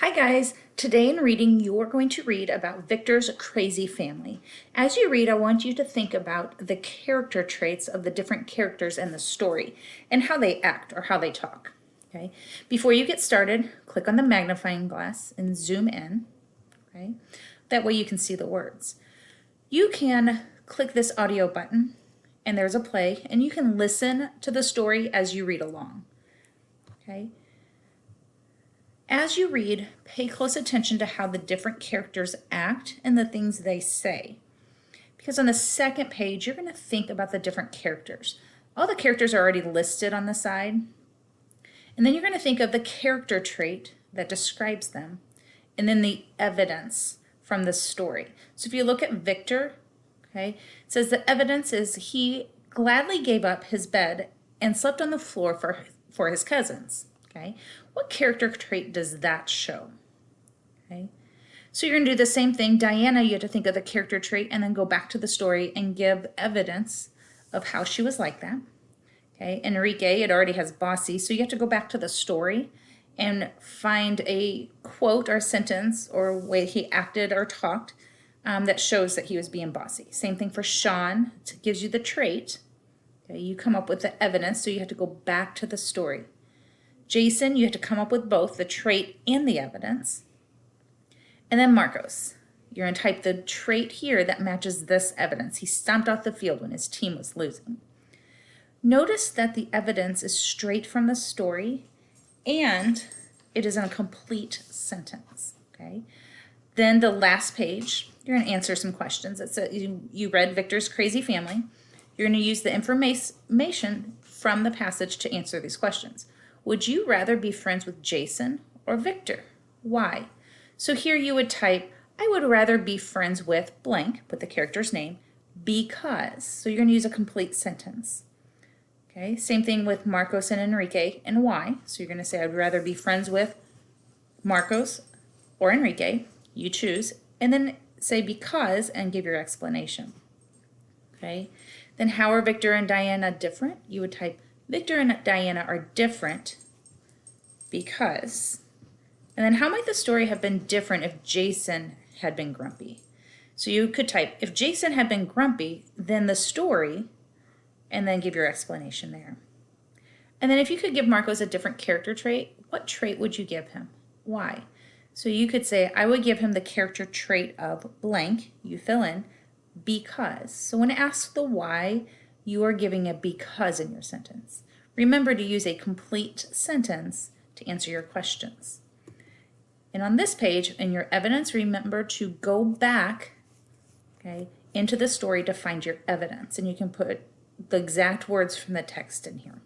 Hi guys, today in reading you're going to read about Victor's crazy family. As you read, I want you to think about the character traits of the different characters in the story and how they act or how they talk. Okay. Before you get started, click on the magnifying glass and zoom in. Okay. That way you can see the words. You can click this audio button and there's a play and you can listen to the story as you read along. Okay. As you read, pay close attention to how the different characters act and the things they say. Because on the second page, you're going to think about the different characters. All the characters are already listed on the side. And then you're going to think of the character trait that describes them, and then the evidence from the story. So if you look at Vicktor, okay, it says the evidence is he gladly gave up his bed and slept on the floor for his cousins. Okay, what character trait does that show? Okay, so you're going to do the same thing. Diana, you have to think of the character trait and then go back to the story and give evidence of how she was like that. Okay, Enrique, it already has bossy, so you have to go back to the story and find a quote or sentence or way he acted or talked that shows that he was being bossy. Same thing for Sean, it gives you the trait. Okay, you come up with the evidence, so you have to go back to the story. Jason, you have to come up with both the trait and the evidence. And then Marcos, you're going to type the trait here that matches this evidence. He stomped off the field when his team was losing. Notice that the evidence is straight from the story and it is in a complete sentence. Okay. Then the last page, you're going to answer some questions. It says you read Victor's crazy family. You're going to use the information from the passage to answer these questions. Would you rather be friends with Jason or Victor? Why? So here you would type, I would rather be friends with blank, put the character's name, because. So you're going to use a complete sentence. Okay, same thing with Marcos and Enrique, and why. So you're going to say, I'd rather be friends with Marcos or Enrique. You choose, and then say because and give your explanation. Okay, then how are Victor and Diana different? You would type, Victor and Diana are different because. And then how might the story have been different if Jason had been grumpy? So you could type, if Jason had been grumpy, then the story, and then give your explanation there. And then if you could give Marcos a different character trait, what trait would you give him? Why? So you could say, I would give him the character trait of blank, you fill in, because. So when it asks the why, you are giving a because in your sentence. Remember to use a complete sentence to answer your questions. And on this page, in your evidence, remember to go back, okay, into the story to find your evidence. And you can put the exact words from the text in here.